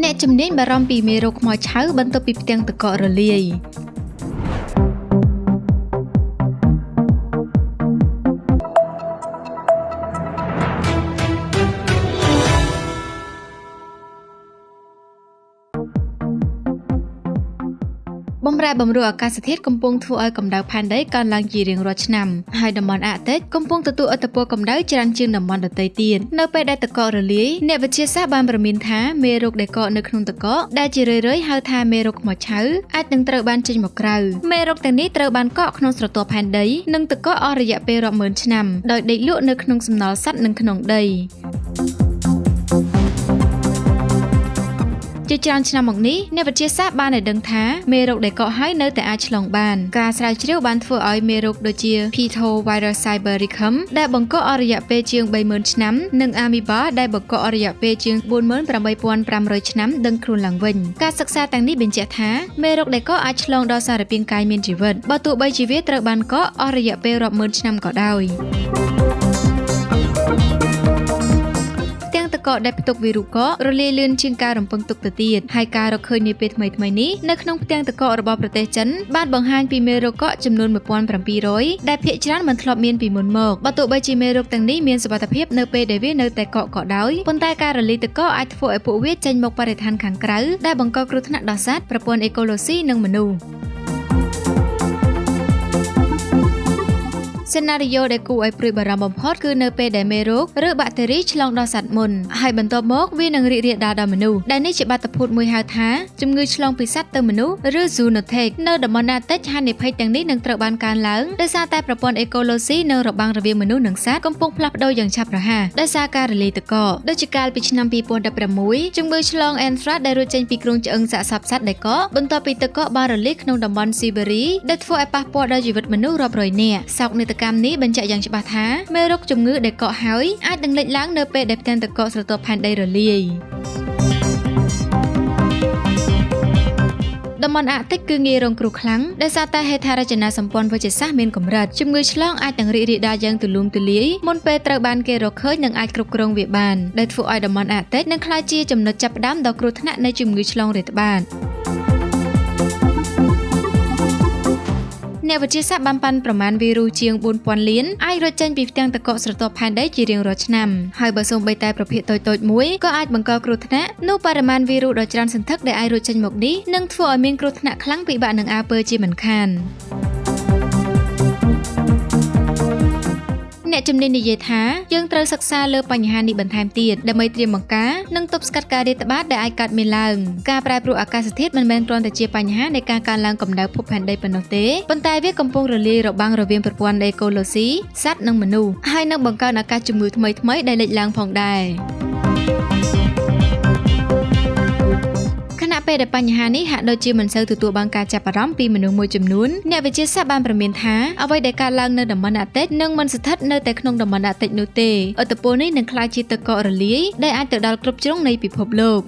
អ្នកជំនាញបារម្ភពីមេរោគខ្មោចឆៅបន្ទាប់ពីផ្ទាំងទឹកកករលាយបំរែបំរួលអាកាសធាតុកំពុងធ្វើឲ្យកម្ដៅផែនដីកើនឡើងជារៀងរាល់ឆ្នាំហើយតំបន់អាកតិចកំពុងទទួលឥទ្ធិពលកម្ដៅច្រើនជាងតំបន់ដទៃទៀតនៅពេលដែលទឹកកករលាយអ្នកវិទ្យាសាស្ត្របានប្រមានថាមេរោគដែលកកនៅក្នុងទឹកកកដែលជារឿយៗហៅថាមេរោគខ្មោចឆៅអាចនឹងត្រូវបានចេញមកក្រៅមេរោគទាំងនេះត្រូវបានកកក្នុងស្រទាប់ផែនដីនិងទឹកកកអស់រយៈពេលរាប់ម៉ឺនឆ្នាំដោយដេកលក់នៅក្នុងសំណល់សត្វនិងក្នុងដីជាច្រើនឆ្នាំមកនេះអ្នកវិទ្យាសាស្ត្របានដឹងថាមេរោគដែលកកហើយនៅតែអាចឆ្លងបានការស្រាវជ្រាវបានធ្វើឲ្យមេរោគដូចជា Picovirus cybericum ដែលបង្កអស់រយៈពេលជាង 30,000 ឆ្នាំនិង Amoeba ដែលបង្កអស់រយៈពេលជាង 48,500 ឆ្នាំដឹងខ្លួនឡើងវិញការសិក្សាទាំងនេះបញ្ជាក់ថាមេរោគដែលកកអាចឆ្លងដល់សារពាង្គកាយមានជីវិតបើទោះបីជាវាត្រូវបានកកអស់រយៈពេលរាប់ម៉ឺនឆ្នាំក៏ដោយទឹកកកដែលផ្ទុកវីរុសកករលាយលឿនជាងការរំពឹងទុកទៅទៀតហើយការរកឃើញនាពេលថ្មីៗនេះនៅក្នុងផ្ទាំងទឹកកករបស់ប្រទេសចិនបានបង្ហាញពីមេរោគកកចំនួន 1,700 ដែលភាគច្រើនមិនធ្លាប់មានពីមុនមកបើទោះបីជាមេរោគទាំងនេះមានសុវត្ថិភាពនៅពេលដែលវានៅតែកកក៏ដោយប៉ុន្តែការរលាយទឹកកកអាចធ្វើឲ្យពួកវាចេញមកបរិស្ថានខាងក្រៅដែលបង្កគ្រោះថ្នាក់ដល់សត្វប្រព័ន្ធអេកូឡូស៊ីនិងមនុស្សសេណារីយ៉ូដែលគួរឲ្យព្រួយបារម្ភបំផុតគឺនៅពេលដែលមេរោគឬបាក់តេរីឆ្លងដល់សត្វមុនហើយបន្ទាប់មកវានឹងរីករាលដាលដល់មនុស្សដែលនេះជាបាតុភូតមួយហៅថាជំងឺឆ្លងពីសត្វទៅមនុស្សឬ zoonotic នៅតំបន់អាកតិចហានិភ័យទាំងនេះនឹងត្រូវបានកើនឡើងដោយសារតែប្រព័ន្ធអេកូឡូស៊ីនៅរបាំងរវាងមនុស្សនិងសត្វកំពុងផ្លាស់ប្ដូរយ៉ាងឆាប់រហ័សដោយសារការរលាយទឹកកកដូចជាកាលពីឆ្នាំ 2016 ជំងឺឆ្លង Anthrax ដែលរត់ចេញពីគ្រោងឆ្អឹងសាកសពសត្វដែលកកបន្ទាប់ពីទឹកកកបានរលាយក្នុងតំបន់ស៊ីបេរីដែលធ្វើឲ្យប៉ះពាល់ដល់ជីវិតមនុស្សរាប់រយនាក់សោកនាដកម្មនេះបញ្ជាក់យ៉ាងច្បាស់ថាមេរោគជំងឺដែលកកហើយអាចនឹងលេចឡើងនៅពេលដែលផ្ទាំងទឹកកកស្រទាប់ផែនដីរលាយតំបន់អាកតិចគឺងាយរងគ្រោះខ្លាំងដោយសារតែហេដ្ឋារចនាសម្ព័ន្ធវិទ្យាសាស្ត្រមានកម្រិតជំងឺឆ្លងអាចនឹងរីករាលដាលយ៉ាងទូលំទូលាយមុនពេលត្រូវបានគេរកឃើញនិងអាចគ្រប់គ្រងវាបានដែលធ្វើឲ្យតំបន់អាកតិចនឹងក្លាយជាចំណុចចាប់ផ្ដើមដ៏គ្រោះថ្នាក់នៃជំងឺឆ្លងរាតត្បាតអ្នកវិទ្យាសាស្ត្របានប៉ាន់ប្រមាណវីរុសជាង 4,000 លានអាចរត់ចេញពីផ្ទាំងទឹកកកស្រទាប់ផែនដីជារៀងរាល់ឆ្នាំហើយបើសូម្បីតែប្រភេទតូចៗមួយក៏អាចបង្កគ្រោះថ្នាក់នោះបរិមាណវីរុសដ៏ច្រើនសន្ធឹកដែលអាចរត់ចេញមកនេះនឹងធ្វើឲ្យមានគ្រោះថ្នាក់ខ្លាំងពិបាកនឹងអើពើជាមិនខានអ្នកជំនាញនិយាយថាយើងត្រូវសិក្សាលើបញ្ហានេះបន្ថែមទៀតដើម្បីត្រៀមបង្ការនិងទប់ស្កាត់ការរាតត្បាតដែលអាចកើតមានឡើងការប្រែប្រួលអាកាសធាតុមិនមែនគ្រាន់តែជាបញ្ហានៃការកើនឡើងកម្ដៅភពផែនដីប៉ុណ្ណោះទេប៉ុន្តែវាកំពុងរលាយរបាំងរវាងប្រព័ន្ធអេកូឡូស៊ីសត្វនិងមនុស្សហើយនឹងបង្កើនឱកាសជំងឺថ្មីៗដែលលេចឡើងផងដែរខណៈពេលដែលបញ្ហានេះហាក់ដូចជាមិនសូវទទួលបានការចាប់អារម្មណ៍ពីមនុស្សមួយចំនួនអ្នកវិទ្យាសាស្ត្របានប្រមានថាអ្វីដែលកើតឡើងនៅតំបន់អាកតិចនឹងមិនស្ថិតនៅតែក្នុងតំបន់អាកតិចនោះទេឥទ្ធិពលនេះនឹងក្លាយជាទឹកកករលាយដែលអាចទៅដល់គ្រប់ជ្រុងនៃពិភពលោក